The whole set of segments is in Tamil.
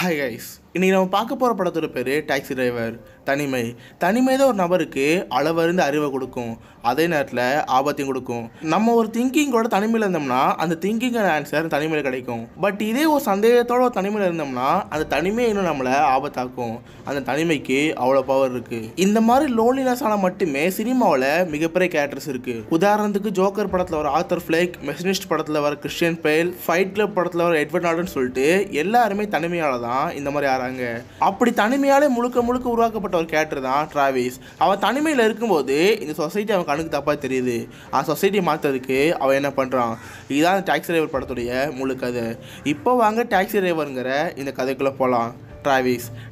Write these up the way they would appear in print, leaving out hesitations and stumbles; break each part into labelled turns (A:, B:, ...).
A: ஹாய் கைஸ், இன்றைக்கி நம்ம பார்க்க போகிற படத்தோட பேர் டாக்ஸி டிரைவர். தனிமை தான் ஒரு நபருக்கு அளவறிந்து அறிவை கொடுக்கும், அதே நேரத்தில் ஆபத்தையும் கொடுக்கும். நம்ம ஒரு திங்கிங்கோட தனிமையில் இருந்தோம்னா அந்த திங்கிங்கான ஆன்சர் தனிமையில் கிடைக்கும். பட் இதே ஒரு சந்தேகத்தோட ஒரு தனிமையில் இருந்தோம்னா அந்த தனிமையை இன்னும் நம்மளை ஆபத்தாக்கும். அந்த தனிமைக்கு அவ்வளோ பவர் இருக்குது. இந்த மாதிரி லோன்லினஸ் ஆனால் மட்டுமே சினிமாவில் மிகப்பெரிய கேரக்டர்ஸ் இருக்குது. உதாரணத்துக்கு ஜோக்கர் படத்தில் வர ஆர்தர் ஃப்ளேக், மெஷினிஸ்ட் படத்தில் வர கிறிஸ்டியன் பேல், ஃபைட் கிளப் படத்தில் வர எட்வர்ட் நார்டன் சொல்லிட்டு எல்லாருமே தனிமையால தான் இந்த மாதிரி ஆறாங்க. அப்படி தனிமையாலே முழுக்க உருவாக்கப்பட்ட ஒரு கேரக்டர் தான் டிராவிஸ். அவன் தனிமையில் இருக்கும்போது இந்த சொசைட்டி அவன் கண்ணுக்கு தப்பாக தெரியுது. அந்த சொசைட்டியை மாற்றுறதுக்கு அவன் என்ன பண்ணுறான்? இதுதான் டாக்ஸி டிரைவர் படத்துடைய முழு கதை. இப்போ வாங்க டாக்ஸி டிரைவருங்கிற இந்த கதைக்குள்ளே போகலாம்.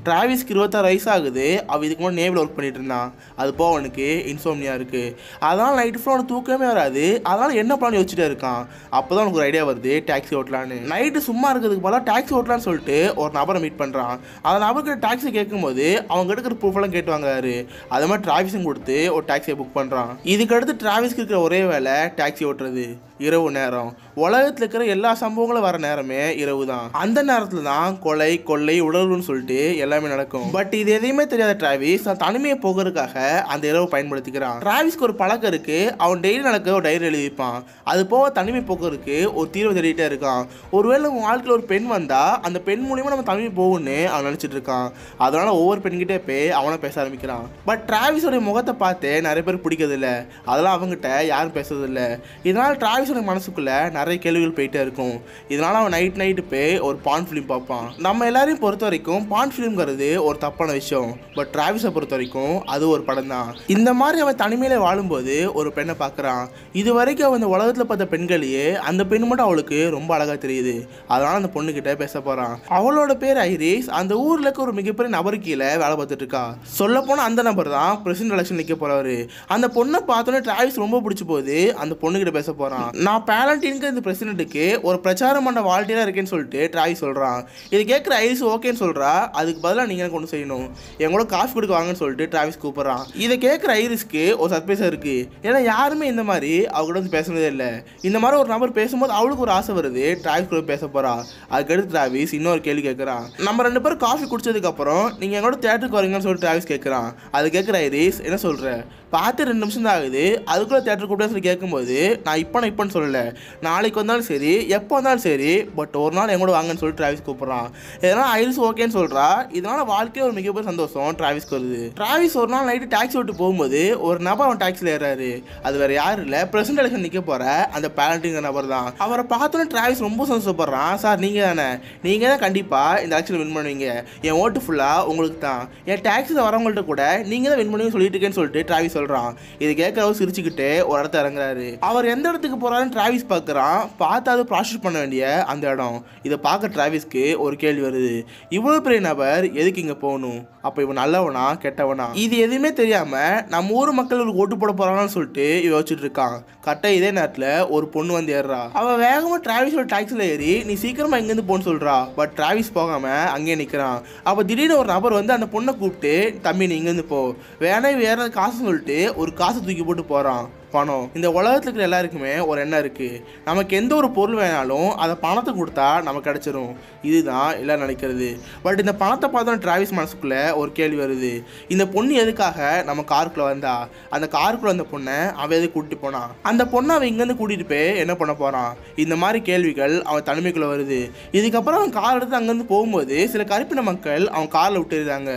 A: டிராவிஸ்க்கு 26 வயசு ஆகுது. அவன் இதுக்கு முன்னாடி நேவில் ஒர்க் பண்ணிட்டு இருந்தான். அது போக அவனுக்கு இன்சோம்னியா இருக்குது. அதனால் நைட்டு ஃபுல்லாக அவனுக்கு தூக்கமே வராது. அதனால் என்ன பண்ணி யோசிச்சுட்டே இருக்கான். அப்போ தான் அவனுக்கு ஒரு ஐடியா வருது, டாக்ஸி ஓட்டலான்னு. நைட்டு சும்மா இருக்கிறதுக்கு போல டாக்ஸி ஓட்டலான்னு சொல்லிட்டு ஒரு நபரை மீட் பண்ணுறான். அந்த நபர்கிட்ட டாக்ஸி கேட்கும்போது அவங்க எடுக்கிற ப்ரூஃபெல்லாம் கேட்டு வாங்குறாரு. அது மாதிரி டிராவிஸும் கொடுத்து ஒரு டாக்ஸியை புக் பண்ணுறான். இதுக்கடுத்து டிராவிஸ்க்கு இருக்கிற ஒரே வேலை டாக்ஸி ஓட்டுறது. இரவு நேரம், உலகத்தில் இருக்கிற எல்லா சம்பவங்களும் வர நேரமே இரவு தான். அந்த நேரத்தில் தான் கொள்ளை உடல்னு சொல்லிட்டு எல்லாமே நடக்கும். பட் இது எதையுமே தெரியாத டிராவிஸ் தனிமையை போகிறதுக்காக அந்த இரவு பயன்படுத்திக்கிறான். டிராவிஸ்க்கு ஒரு பழக்கம் இருக்கு. அவன் டெய்லி நடக்க ஒரு டைரி எழுதிப்பான். அது போக தனிமை போகிறதுக்கு ஒரு தீர்வு தேடிட்டே இருக்கான். ஒருவேளை உன் வாழ்க்கையில் ஒரு பெண் வந்தா அந்த பெண் மூலியமா நம்ம தனிமை போகும்னு அவன் நினைச்சிட்டு இருக்கான். அதனால ஒவ்வொரு பெண்கிட்டே போய் அவனை பேச ஆரம்பிக்கிறான். பட் டிராவிஸோட முகத்தை பார்த்து நிறைய பேர் பிடிக்கிறது இல்லை. அதெல்லாம் அவங்ககிட்ட யாரும் பேசுறது இல்லை. இதனால டிராவிஸ் மனசுக்குள்ள நிறைய கேள்விகள் போயிட்டே இருக்கும். இதனால அவன் நைட்டு போய் ஒரு பான் ஃபிலிம் பார்ப்பான். நம்ம எல்லாரையும் பொறுத்த வரைக்கும் பான் ஃபிலிம்ங்கிறது ஒரு தப்பான விஷயம். பட் டிராவிஸை பொறுத்த வரைக்கும் அது ஒரு படம் தான். இந்த மாதிரி அவன் தனிமையில வாழும்போது ஒரு பெண்ணை பார்க்குறான். இது வரைக்கும் அவன் இந்த உலகத்தில் பார்த்த பெண்களையே அந்த பெண் மட்டும் அவளுக்கு ரொம்ப அழகா தெரியுது. அதனால அந்த பொண்ணு கிட்ட பேச போறான். அவளோட பேர் ஐரிஸ். அந்த ஊர்ல இருக்க ஒரு மிகப்பெரிய நபர் கீழே வேலை பார்த்துட்டு இருக்கா. சொல்ல போனா அந்த நபர் தான் பிரசிடென்ட் எலெக்ஷன் நிற்க போறாரு. அந்த பொண்ணை பார்த்தோன்னே டிராவிஸ் ரொம்ப பிடிச்சி போகுது. அந்த பொண்ணு கிட்ட பேச போறான். நான் பேலண்டினுக்கு இந்த பிரசிடென்ட்டுக்கு ஒரு பிரச்சாரம் பண்ண வாலண்டியராக இருக்கேன்னு சொல்லிட்டு டிராவிஸ் சொல்கிறான். இது கேட்குற ஐரிஸ் ஓகேன்னு சொல்கிறா. அதுக்கு பதிலாக நீங்கள் எனக்கு ஒன்று செய்யணும், எங்களோட காஃபி கொடுக்க வாங்கன்னு சொல்லிட்டு டிராவிஸ் கூப்பிட்றான். இதை கேட்குற ஐரிஸ்க்கு ஒரு சர்ப்ரைஸாக இருக்குது. ஏன்னா யாருமே இந்த மாதிரி அவங்ககிட்ட வந்து பேசுனதே இல்லை. இந்த மாதிரி ஒரு நபர் பேசும்போது அவளுக்கு ஒரு ஆசை வருது, டிராவிஸ் கூட பேச போகிறா. அதுக்கடுத்து டிராவிஸ் இன்னொரு கேள்வி கேட்குறான். நம்ம 2 பேரும் காஃபி குடிச்சதுக்கப்புறம் நீங்கள் எங்களோட தேட்டருக்கு வரீங்கன்னு சொல்லிட்டு டிராவிஸ் கேட்குறான். அது கேட்குற ஐரிஸ் என்ன சொல்கிற, பார்த்து 2 நிமிஷம் தான் ஆகுது, அதுக்குள்ளே தேட்டர் கூப்பிட்டு சொல்லி கேட்கும்போது நான் இப்போன்னு சொல்லலை, நாளைக்கு வந்தாலும் சரி எப்போ வந்தாலும் சரி, பட் ஒரு நாள் எங்கூட வாங்கன்னு சொல்லிட்டு டிராவிஸ் கூப்பிட்றான். இதனால் ஐரிஸ் ஓகேன்னு சொல்கிறா. இதனால் வாழ்க்கையே ஒரு மிகப்பெரிய சந்தோஷம் டிராவிஸ்க்கு வருது. டிராவிஸ் ஒரு நாள் நைட்டு டாக்ஸி ஓட்டு போகும்போது ஒரு நபர் அவன் டாக்ஸியில் ஏறாரு. அது வேறு யாரும் இல்லை, பிரசிடென்ட் எலெக்ஷன் நிற்க போகிற அந்த பேலண்டிங்கிற நபர் தான். அவரை பார்த்தோன்னே டிராவிஸ் ரொம்ப சந்தோஷப்படுறான். சார் நீங்கள் தானே, நீங்கள் தான் கண்டிப்பாக இந்த எலெக்ஷனில் வின் பண்ணுவீங்க, என் ஓட்டு ஃபுல்லாக உங்களுக்கு தான், என் டாக்ஸியில் வரவங்கள்ட்ட கூட நீங்கள் தான் வின் பண்ணுவீங்கன்னு சொல்லிட்டு இருக்கேன்னு சொல்லிட்டு டிராவிஸ் சொல்கிறான். இது கேட்கறவர் சிரிச்சுக்கிட்டு ஒரு இடத்த இறங்குறாரு. அவர் எந்த இடத்துக்கு போகிறாருன்னு டிராவிஸ் பார்க்குறான். பார்த்தா அது ப்ராசஸ் பண்ண வேண்டிய அந்த இடம். இதை பார்க்க டிராவிஸ்க்கு ஒரு கேள்வி வருது, இவ்வளோ பெரிய நபர் எதுக்கு இங்கே போகணும்? அப்போ இவன் நல்லவனா கெட்டவனா? இது எதுவுமே தெரியாமல் நம்ம ஊர் மக்கள் ஓட்டு போட போகிறாங்கன்னு சொல்லிட்டு யோசிச்சுட்டு இருக்கான். கரெக்டாக இதே நேரத்தில் ஒரு பொண்ணு வந்து ஏறுறா. அவள் வேகமாக டிராவிஸோட டாக்ஸியில் ஏறி நீ சீக்கிரமாக இங்கேருந்து போன்னு சொல்கிறா. பட் டிராவிஸ் போகாமல் அங்கேயே நிற்கிறான். அப்போ திடீர்னு ஒரு நபர் வந்து அந்த பொண்ணை கூப்பிட்டு தம்பி நீ இங்கேருந்து போ, வேணா வேற காசு சொல்லிட்டு ஒரு காசை தூக்கி போட்டு போகிறான். பணம். இந்த உலகத்தில் இருக்கிற எல்லாருக்குமே ஒரு எண்ணம் இருக்குது, நமக்கு எந்த ஒரு பொருள் வேணாலும் அதை பணத்தை கொடுத்தா நமக்கு கிடச்சிரும். இதுதான் எல்லாம் நினைக்கிறது. பட் இந்த பணத்தை பார்த்தோன்னா டிராவிஸ் மனசுக்குள்ளே ஒரு கேள்வி வருது, இந்த பொண்ணு எதுக்காக நம்ம காருக்குள்ளே வந்தா? அந்த காருக்குள்ளே அந்த பொண்ணை அவன் எதுக்கு கூட்டிட்டு போனான்? அந்த பொண்ணை அவன் இங்கேருந்து கூட்டிகிட்டு போய் என்ன பண்ண போகிறான்? இந்த மாதிரி கேள்விகள் அவன் தனிமைக்குள்ளே வருது. இதுக்கப்புறம் அவன் கார் எடுத்து அங்கேருந்து போகும்போது சில கருப்பின மக்கள் அவன் காரில் விட்டுருந்தாங்க.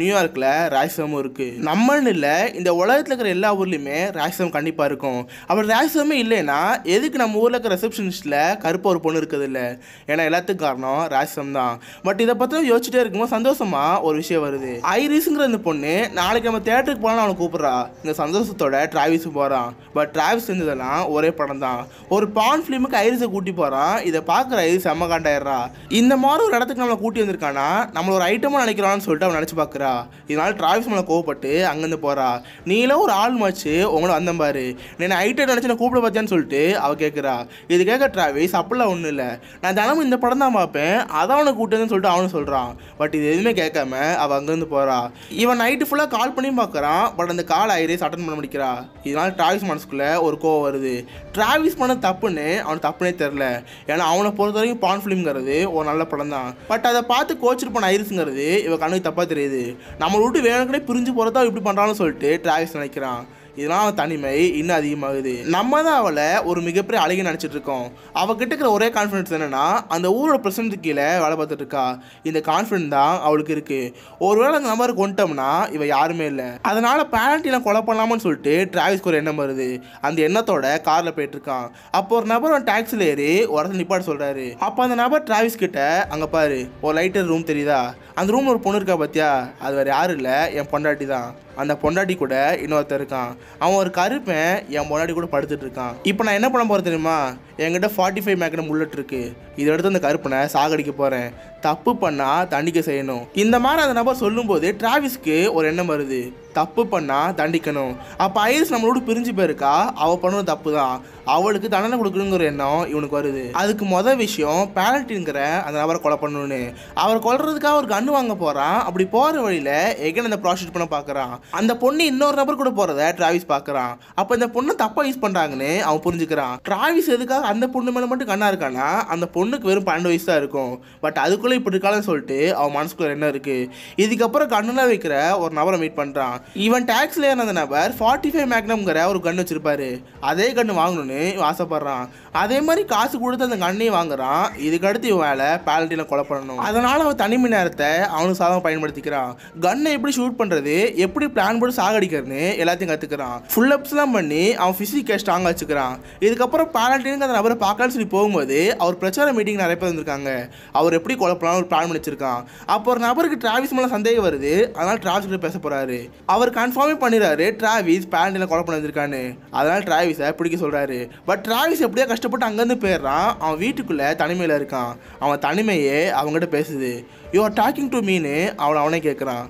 A: நியூயார்க்கில் ராசிசமும் இருக்குது. நம்மன்னு இல்லை, இந்த உலகத்தில் இருக்கிற எல்லா ஊர்லேயுமே ராசிசம் கண்டிப்பாக இருக்கும். அப்படி ராசிசமே இல்லைன்னா எதுக்கு நம்ம ஊரில் இருக்கிற ரிசப்ஷனிஸ்ட்டில் கருப்பு ஒரு பொண்ணு இருக்குது இல்லை? ஏன்னா எல்லாத்துக்கும் காரணம் ராசிசம் தான். பட் இதை பற்றி யோசிச்சுட்டே இருக்கும்போது சந்தோஷமாக ஒரு விஷயம் வருது. ஐரிஸுங்கிற இந்த பொண்ணு நாளைக்கு நம்ம தேட்டருக்கு போகலான்னு அவனை கூப்பிட்றா. இந்த சந்தோஷத்தோட டிராவிஸும் போகிறான். பட் டிராவிஸ் செஞ்சதெல்லாம் ஒரே படம் தான். ஒரு பான் ஃபிலிமுக்கு ஐரிஸை கூட்டி போகிறான். இதை பார்க்குற ஐரிஸ் செம்ம காண்டாயிடுறா. இந்த மாதிரி ஒரு இடத்துக்கு நம்மளை கூட்டி வந்திருக்கானா, நம்மள ஒரு ஐட்டமாக நினைக்கிறான்னு சொல்லிட்டு அவன் நினச்சி பார்க்குறான். கேட்குறா. இதனால டிராவிஸ் மேலே கோவப்பட்டு அங்கேருந்து போகிறா. நீலாம் ஒரு ஆள் மாச்சு உங்களோட வந்தேன் பாரு, நான் ஐட்டை நினச்சி நான் கூப்பிட பார்த்தியான்னு சொல்லிட்டு அவள் கேட்குறா. இது கேட்க டிராவிஸ் அப்படிலாம் ஒன்றும் இல்லை, நான் தினமும் இந்த படம் தான் பார்ப்பேன், அதான் அவனை கூப்பிட்டேன்னு சொல்லிட்டு அவனு சொல்கிறான். பட் இது எதுவுமே கேட்காம அவள் அங்கேருந்து போகிறா. இவன் நைட்டு ஃபுல்லாக கால் பண்ணி பார்க்குறான். பட் அந்த கால் ஐரிஸ் அட்டன் பண்ண முடிக்கிறா. இதனால் டிராவிஸ் மனசுக்குள்ளே ஒரு கோவம் வருது. டிராவிஸ் பண்ண தப்புன்னு அவனுக்கு தப்புனே தெரில. ஏன்னா அவனை பொறுத்த வரைக்கும் பான் ஃபிலிம்ங்கிறது ஒரு நல்ல படம் தான். பட் அதை பார்த்து கோச்சிட்டு போன ஐரிஸுங்கிறது இவ கண்ணுக்கு தப்பாக தெரியுது. நம்மளை விட்டு வேணுக்குனே பிரிஞ்சு போகிறதா இப்படி பண்ணுறான்னு சொல்லிட்டு டிராவிஸ் நினைக்கிறான். இதனால் அவன் தனிமை இன்னும் அதிகமாகுது. நம்ம தான் அவளை ஒரு மிகப்பெரிய அழகி நினச்சிட்டு இருக்கோம். அவகிட்ட இருக்கிற ஒரே கான்ஃபிடன்ஸ் என்னன்னா அந்த ஊரோட பிரசிடண்ட் கீழே வேலை பார்த்துட்டு இருக்கா. இந்த கான்ஃபிடன்ஸ் தான் அவளுக்கு இருக்கு. ஒருவேளை அந்த நம்பரை கொண்டோம்னா இவ யாருமே இல்லை. அதனால பேரண்டிலாம் கொலை பண்ணலாமான்னு சொல்லிட்டு டிராவிஸ்க்கு ஒரு எண்ணம் வருது. அந்த எண்ணத்தோட காரில் போயிட்டு இருக்கான். அப்போ ஒரு நபர் அவன் டாக்ஸில் ஏறி ஒரு நிப்பாட்டு சொல்றாரு. அப்போ அந்த நபர் டிராவிஸ் கிட்ட அங்கே பாரு ஒரு லைட்டர் ரூம் தெரியுதா, அந்த ரூம் ஒரு பொண்ணு இருக்கா பார்த்தியா, அது வேறு யாரும் இல்லை என் பொண்டாட்டி தான். அந்த பொண்டாட்டி கூட இன்னொருத்தர் இருக்கான். அவன் ஒரு கருப்பன் என் பொண்டாட்டி கூட படுத்துட்டு இருக்கான். இப்போ நான் என்ன பண்ண போகிறேன் தெரியுமா, என்கிட்ட 45 மேக்னம் புல்லட் இருக்கு, இதை எடுத்து அந்த கருப்பனை சாகடிக்க போகிறேன், தப்பு பண்ணால் தண்டிக்க செய்யணும். இந்த மாதிரி அந்த நபர் சொல்லும்போது டிராவிஸ்க்கு ஒரு எண்ணம் வருது, தப்பு பண்ணால் தண்டிக்கணும். அப்போ ஐரிஸ் நம்மளோட பிரிஞ்சு போயிருக்கா, அவள் பண்ணுறது தப்பு தான், அவளுக்கு தண்டனை கொடுக்கணுங்கிற எண்ணம் இவனுக்கு வருது. அதுக்கு மொதல் விஷயம் பேலட்டின்கிற அந்த நபரை கொலை பண்ணணும்னு. அவர் கொல்றதுக்காக ஒரு கன்று வாங்க போகிறான். அப்படி போகிற வழியில் எகன் அந்த ப்ராஸ்டியூட் பண்ண பார்க்குறான். அந்த பொண்ணு இன்னொரு நபர் கூட போகிறத டிராவிஸ் பார்க்குறான். அப்போ இந்த பொண்ணை தப்பாக யூஸ் பண்ணுறாங்கன்னு அவன் புரிஞ்சுக்கிறான். டிராவிஸ் எதுக்காக அந்த பொண்ணு மேலே மட்டும் கண்ணா இருக்கான்னா அந்த பொண்ணுக்கு வெறும் 12 வயசு தான் இருக்கும். பட் அதுக்குள்ளே இப்படி இருக்கான்னு சொல்லிட்டு அவன் மனசுக்குள்ள என்ன இருக்குது. இதுக்கப்புறம் கண்ணுலாம் வைக்கிற ஒரு நபரை மீட் பண்ணுறான். இவன் டாக்ஸில் ஏறின அந்த நபர் 45 மேக்னம்ங்கிற ஒரு கன்று வச்சிருப்பாரு. அதே கன்று வாங்கணும்னு ஆசைப்படுறான். அதே மாதிரி காசு கொடுத்து அந்த கண்ணையும் வாங்குறான். இதுக்கடுத்து இவன் வேலை பேலண்டினை கொலை பண்ணணும். அதனால அவன் தனிமை நேரத்தை அவனுக்கு சாதகம் பயன்படுத்திக்கிறான். கன்னை எப்படி ஷூட் பண்ணுறது, எப்படி பிளான் போட்டு சாகடிக்கிறதுன்னு எல்லாத்தையும் கற்றுக்கிறான். ஃபுல் அப்ஸ்லாம் பண்ணி அவன் ஃபிசிக்கை ஸ்ட்ராங்காக வச்சுக்கிறான். இதுக்கப்புறம் பேலண்டினுக்கு அந்த நபரை பார்க்கலான்னு சொல்லி போகும்போது அவர் பிரச்சார மீட்டிங் நிறைய பேர் வந்திருக்காங்க. அவர் எப்படி கொலை பண்ணலாம் ஒரு பிளான் பண்ணி வச்சிருக்கான். அப்போ ஒரு நபருக்கு டிராவிஸ் மேலே சந்தேகம் வருது. அதனால டிராவிஸ் கிட்ட பேச போறாரு. அவர் கன்ஃபார்மே பண்ணிடுறாரு டிராவிஸ் பேலண்டினை கொலை பண்ண வந்திருக்கான்னு. அதனால டிராவிஸை பிடிக்க சொல்றாரு. பட் டிராவிஸ் எப்படியோ கஷ்டப்பட்டு அங்கேருந்து போயிடுறான். அவன் வீட்டுக்குள்ளே தனிமையில் இருக்கான். அவன் தனிமையே அவங்ககிட்ட பேசுது. யூ ஆர் டாக்கிங் டு மீன்னு அவனை கேட்குறான்.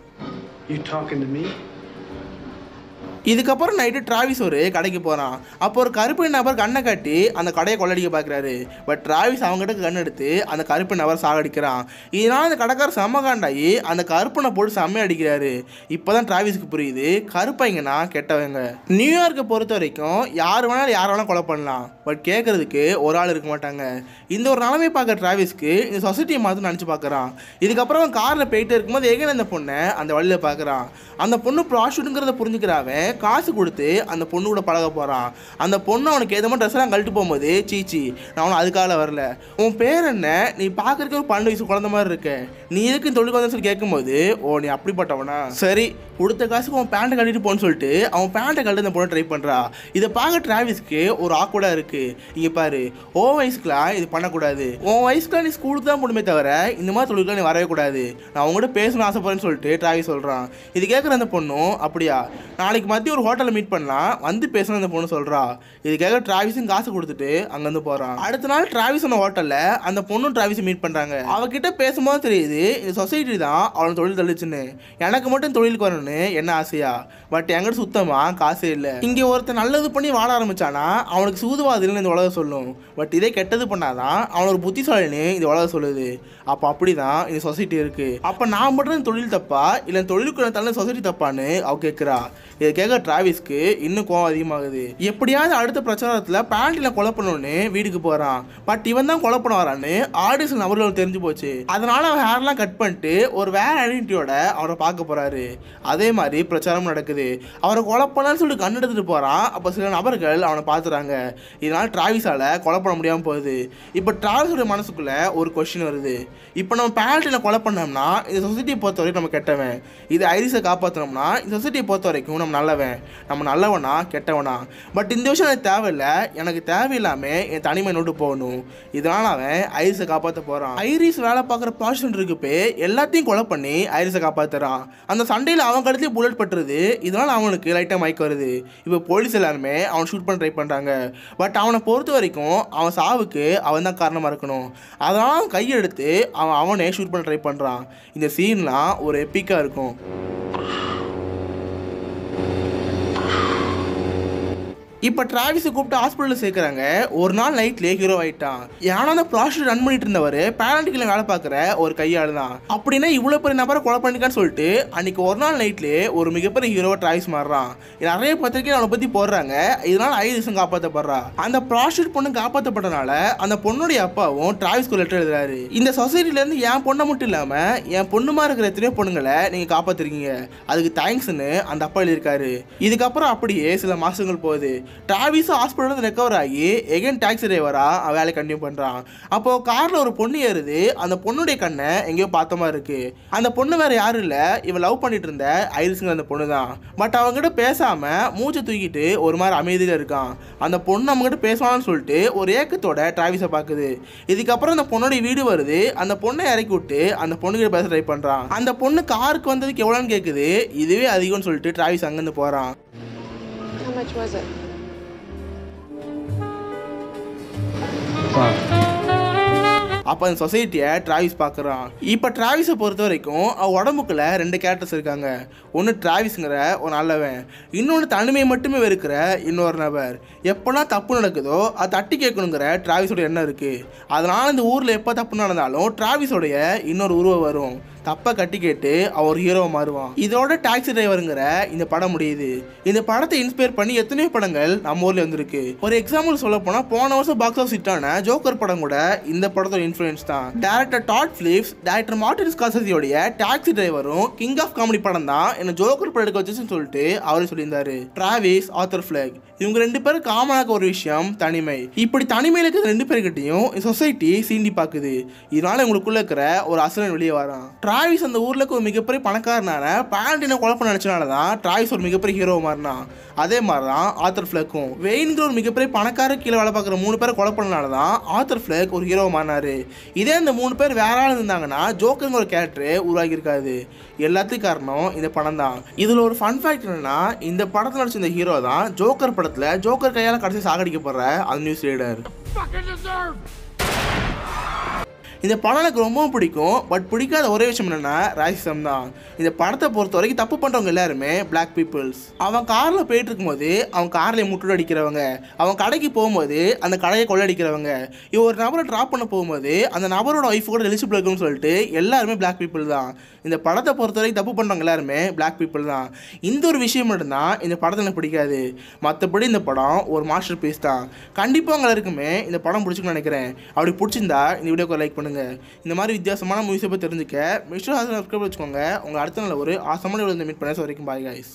A: இதுக்கப்புறம் நைட்டு டிராவிஸ் ஒரு கடைக்கு போகிறான். அப்போ ஒரு கருப்பு நபர் கண்ணை காட்டி அந்த கடையை கொள்ளடிக்க பார்க்குறாரு. பட் டிராவிஸ் அவங்ககிட்ட கண் எடுத்து அந்த கருப்பு நபர் சாகடிக்கிறான். இதனால் அந்த கடைக்காரர் செம்ம காண்டாகி அந்த கருப்பனை போட்டு செம்மையை அடிக்கிறாரு. இப்போ தான் டிராவிஸ்க்கு புரியுது கருப்பைங்கன்னா கெட்டவங்க. நியூயார்க்கை பொறுத்த வரைக்கும் யார் வேணாலும் யார் வேணாலும் கொலை பண்ணலாம். பட் கேட்குறதுக்கு ஒரு ஆள் இருக்க மாட்டாங்க. இந்த ஒரு நிலைமை பார்க்க டிராவிஸ்க்கு இந்த சொசைட்டியை மாற்ற நினச்சி பார்க்குறான். இதுக்கப்புறம் அவன் காரில் போயிட்டு இருக்கும்போது எங்கே அந்த பொண்ணை அந்த வழியில் பார்க்குறான். அந்த பொண்ணு ப்ராஸ்டியூட்டுங்கிறத புரிஞ்சுக்கிறாவன் காசு கொடுத்து அந்த பொண்ணு கூட பழக போகிறான். அந்த பொண்ணு அவனுக்கு ஏதோ ட்ரெஸ் எல்லாம் கழட்டு போகும்போது சீச்சி நான் அவனை அதுக்காக வரல, உன் பேர் என்ன, நீ பார்க்கறதுக்கு ஒரு 12 வயசு குழந்தை மாதிரி இருக்க, நீ எதுக்கு தொழில் வந்து சொல்லி கேட்கும்போது ஓ நீ அப்படிப்பட்டவனா, சரி கொடுத்த காசுக்கு அவன் பேண்ட்டை கட்டிட்டு போன்னு சொல்லிட்டு அவன் பேண்ட்டை கழட்டு அந்த பொண்ணை ட்ரை பண்ணுறா. இதை பார்க்க டிராவிஸ்க்கு ஒரு ஆக்வர்டாக இருக்குது. இங்கே பாரு ஓ வயசுக்குலாம் இது பண்ணக்கூடாது, உன் வயசுக்குலாம் நீ ஸ்கூலுக்கு தான் போடுமே தவிர இந்த மாதிரி தொழிலுக்குலாம் நீ வரவே கூடாது, நான் அவங்ககிட்ட பேசணும்னு ஆசைப்படுறேன்னு சொல்லிட்டு டிராவிஸ் சொல்கிறான். இது கேட்குற அந்த பொண்ணும் அப்படியா நாளைக்கு மத்திய ஒரு ஹோட்டலில் மீட் பண்ணலாம் வந்து பேசணும் அந்த பொண்ணு சொல்கிறா. இது கேட்க டிராவிஸும் காசு கொடுத்துட்டு அங்கேருந்து போகிறான். அடுத்த நாள் டிராவிஸ் அந்த ஹோட்டலில் அந்த பொண்ணும் டிராவிஸை மீட் பண்ணுறாங்க. அவகிட்ட பேசும்போது தெரியுது இந்த சொசைட்டி தான் அவனை தொழில் தள்ளிச்சுன்னு. எனக்கு மட்டும் தொழிலுக்கு வரணும்னு என்ன ஆசையா, பட் என்கிட்ட சுத்தமாக காசே இல்லை. இங்கே ஒருத்தர் நல்லது பண்ணி வாழ ஆரம்பிச்சானா அவனுக்கு சூதுவாதில்னு இந்த உலகம் சொல்லும். பட் இதே கெட்டது பண்ணாதான் அவன் ஒரு புத்திசாலின்னு இந்த உலகம் சொல்லுது. அப்போ அப்படி தான் இந்த சொசைட்டி இருக்குது. அப்போ நான் மட்டும் தொழில் தப்பா இல்லை தொழிலுக்கு தள்ள சொசைட்டி தப்பான்னு அவ கேட்குறா. இதை கேட்க டிராவிஸ்க்கு இன்னும் கோவம் அதிகமாகுது. எப்படியாவது அடுத்த பிரச்சாரத்தில் பேண்டில் கொலை பண்ணணும்னு வீட்டுக்கு போகிறான். பட் இவன் தான் கொலை பண்ண வரான்னு ஆடியன்ஸ் நபர்கள் தெரிஞ்சு போச்சு. அதனால அவன் ஹேர்லாம் கட் பண்ணிட்டு ஒரு வேற ஐடென்டிட்டியோட அவரை பார்க்க போறாரு. அதே மாதிரி பிரச்சாரம் நடக்குது. அவரை கொலை பண்ணலான்னு சொல்லிட்டு கண் எடுத்துட்டு போறான். அப்போ சில நபர்கள் அவனை பார்த்துறாங்க. இதனால டிராவிஸால கொலை பண்ண முடியாமல் போகுது. இப்போ டிராவிஸோட மனசுக்குள்ள ஒரு கொஸ்டின் வருது. இப்போ நம்ம பேண்டில் கொலை பண்ணோம்னா இந்த சொசைட்டியை பொறுத்த வரைக்கும் நம்ம கெட்டவன், இது ஐரிஸை காப்பாற்றினோம்னா இந்த சொசைட்டியை பொறுத்த வரைக்கும் நம்ம நல்லவன், நம்ம நல்லவனா கெட்டவனா. பட் இந்த விஷயம் எனக்கு தேவையில்லை, எனக்கு தேவையில்லாமல் என் தனிமை நோட்டு போகணும். இதனால் அவன் ஐரிஸை காப்பாற்ற போகிறான். ஐரிஸ் வேலை பார்க்குற ப்ராஸ்டியூட் இருக்கு போய் எல்லாத்தையும் கொலை பண்ணி ஐரிஸை காப்பாற்றுறான். அந்த சண்டையில் அவன் அவன் கழுத்துலேயே புல்லட் பட்டுருது. இதனால் அவனுக்கு லைட்டாக மயக்கம் வருது. இப்போ போலீஸ் எல்லாருமே அவன் ஷூட் பண்ண ட்ரை பண்ணுறாங்க. பட் அவனை பொறுத்த வரைக்கும் அவன் சாவுக்கு அவன் தான் காரணமாக இருக்கணும். அதனால் அவன் கையெடுத்து அவனே ஷூட் பண்ண ட்ரை பண்ணுறான். இந்த சீன்லாம் ஒரு எப்பிக்காக இருக்கும். இப்போ டிராவிஸை கூப்பிட்டு ஹாஸ்பிட்டலில் சேர்க்குறாங்க. ஒரு நாள் நைட்லேயே ஹீரோ ஆகிட்டான். ஏன்னா அந்த ப்ராஸ்டியூட் ரன் பண்ணிட்டு இருந்தவர் பேரண்டிக்கில் வேலை பார்க்குற ஒரு கையாள் தான். அப்படின்னா இவ்வளோ பெரிய நபரை கொலை பண்ணிக்கான்னு சொல்லிட்டு அன்றைக்கி ஒரு நாள் நைட்லேயே ஒரு மிகப்பெரிய ஹீரோவை டிராவிஸ் மாறுறான். நிறைய பத்திரிக்கை அவனை பற்றி போடுறாங்க. இதனால் ஐரிஸும் காப்பாற்றப்படுறா. அந்த ப்ராஸ்டியூட் பொண்ணு காப்பாற்றப்பட்டனால அந்த பொண்ணுடைய அப்பாவும் டிராவிஸ்க்கு லெட்டர் எழுதுறாரு. இந்த சொசைட்டிலேருந்து என் பொண்ணை மட்டும் இல்லாமல் என் பொண்ணுமா இருக்கிற எத்தனையோ பொண்ணுங்களை நீங்கள் காப்பாற்றிருக்கீங்க, அதுக்கு தேங்க்ஸ்ன்னு அந்த அப்பா எழுதியிருக்காரு. இதுக்கப்புறம் அப்படியே சில மாதங்கள் போகுது. டிராவிஸ் ஹாஸ்பிட்டல் ரெக்கவர் ஆகி எகைன் டாக்ஸி டிரைவரா அவன் வேலை கண்டினியூ பண்ணுறான். அப்போ காரில் ஒரு பொண்ணு ஏறுது. அந்த பொண்ணுடைய கண்ணை எங்கேயோ பார்த்த மாதிரி இருக்கு. அந்த பொண்ணு வேற யாரும் இல்லை, இவன் லவ் பண்ணிட்டு இருந்த ஐரிஸுங்கிற அந்த பொண்ணு தான். பட் அவங்ககிட்ட பேசாமல் மூச்சை தூக்கிட்டு ஒரு மாதிரி அமைதியில் இருக்கான். அந்த பொண்ணு அவங்ககிட்ட பேசுவான்னு சொல்லிட்டு ஒரு ஏக்கத்தோட டிராவிஸை பார்க்குது. இதுக்கப்புறம் அந்த பொண்ணுடைய வீடு வருது. அந்த பொண்ணை இறக்கி விட்டு அந்த பொண்ணுகிட்ட பேச ட்ரை பண்ணுறான். அந்த பொண்ணு காருக்கு வந்ததுக்கு எவ்வளோன்னு கேட்குது. இதுவே அதிகம்னு சொல்லிட்டு டிராவிஸ் அங்கேருந்து போகிறான். அப்போ அந்த சொசைட்டியை டிராவிஸ் பார்க்குறான். இப்போ டிராவிஸை பொறுத்த வரைக்கும் அவன் உடம்புக்குள்ள 2 கேரக்டர்ஸ் இருக்காங்க. ஒன்று டிராவிஸுங்கிற ஒரு நல்லவன், இன்னொன்று தனிமையை மட்டுமே வெறுக்கிற இன்னொரு நபர். எப்போல்லாம் தப்பு நடக்குதோ அது தட்டி கேட்கணுங்கிற டிராவிஸோட எண்ணம் இருக்குது. அதனால் இந்த ஊரில் எப்போ தப்பு நடந்தாலும் டிராவிஸோடைய இன்னொரு உருவம் வரும். தப்பை கட்டி கேட்டு அவர் ஹீரோவை மாறுவான். இதோட டாக்ஸி டிரைவருங்கிற இந்த படம் முடியுது. இந்த படத்தை இன்ஸ்பயர் பண்ணி எத்தனையோ படங்கள் நம்ம ஊரில் வந்திருக்கு. ஒரு எக்ஸாம்பிள் சொல்ல போனால் போன வருஷம் பாக்ஸ் ஆஃபீஸ் ஹிட்டான ஜோக்கர் படம் கூட இந்த படத்தோட இன்ஃப்ளூயன்ஸ் தான். Director Todd Phillips, director Martin ஸ்கார்செஸியோடைய டாக்ஸி டிரைவரும் கிங் ஆஃப் காமெடி படம் தான் என்ன ஜோக்கர் படம் எடுக்க வச்சுன்னு சொல்லிட்டு அவரே சொல்லியிருந்தாரு. டிராவிஸ், ஆர்தர் ஃபிளெக் இவங்க 2 பேரும் காமனாக ஒரு விஷயம் தனிமை. இப்படி தனிமையில் இருக்கிற 2 பேர்கிட்டையும் சொசைட்டி சீண்டி பார்க்குது. இதனால இவங்களுக்குள்ள இருக்கிற ஒரு அசுரன் வெளியே வரான். டிராவிஸ் அந்த ஊரில் ஒரு மிகப்பெரிய பணக்காரனான பேரண்டினை கொலை பண்ண நினச்சனால தான் டிராவிஸ் ஒரு மிகப்பெரிய ஹீரோ மாறினான். அதே மாதிரி தான் ஆர்தர் ஃபிளெக்கும் வெயின்கிற ஒரு மிகப்பெரிய பணக்கார கீழே வேலை பார்க்குற 3 பேரை கொலை பண்ணனால தான் ஆர்தர் ஃபிளெக் ஒரு ஹீரோ மாறினாரு. இதே இந்த 3 பேர் வேற ஆள் இருந்தாங்கன்னா ஜோக்கருங்கிற ஒரு கேரக்டர் உருவாகியிருக்காது. எல்லாத்துக்கும் காரணம் இந்த படம் தான். இதில் ஒரு ஃபன் ஃபேக்ட் என்னன்னா, இந்த படத்தில் நடிச்ச இந்த ஹீரோ தான் ஜோக்கர் படத்தில் ஜோக்கர் கையால் கடைசி சாகடிக்கப்படுற அந்த நியூஸ் ரீடர். இந்த படம் எனக்கு ரொம்பவும் பிடிக்கும். பட் பிடிக்காத ஒரே விஷயம் என்னன்னா ராசிசம் தான். இந்த படத்தை பொறுத்த வரைக்கும் தப்பு பண்ணுறவங்க எல்லாருமே பிளாக் பீப்புள்ஸ். அவன் காரில் போயிட்டு இருக்கும்போது அவன் காரில் முட்டு அடிக்கிறவங்க, அவன் கடைக்கு போகும்போது அந்த கடையை கொள்ளடிக்கிறவங்க, இவன் ஒரு நபரை ட்ராப் பண்ண போகும்போது அந்த நபரோட ஒய்ஃப் கூட எலிஜிபிள் இருக்குன்னு சொல்லிட்டு எல்லாருமே பிளாக் பீப்புள் தான். இந்த படத்தை பொறுத்த வரைக்கும் தப்பு பண்ணுறவங்க எல்லாருமே பிளாக் பீப்புள் தான். இந்த ஒரு விஷயம் மட்டும்தான் இந்த படத்தை எனக்கு பிடிக்காது. மற்றபடி இந்த படம் ஒரு மாஸ்டர் பீஸ் தான். கண்டிப்பாக உங்களை இருக்குமே இந்த படம் பிடிச்சிக்கணும்னு நினைக்கிறேன். அப்படி பிடிச்சிருந்தா இந்த வீடியோக்கு லைக் பண்ணுங்கள். இந்த மாதிரி வித்தியாசமான மூவிஸை பற்றி தெரிஞ்சுக்க மிஸ்டர் ஹாசன் சப்ஸ்கிரைப் வச்சுக்கோங்க. உங்கள் அடுத்த நாள் ஒரு ஆசமான வீடியோ மீட் பண்ண வரைக்கும் பாய் கைஸ்.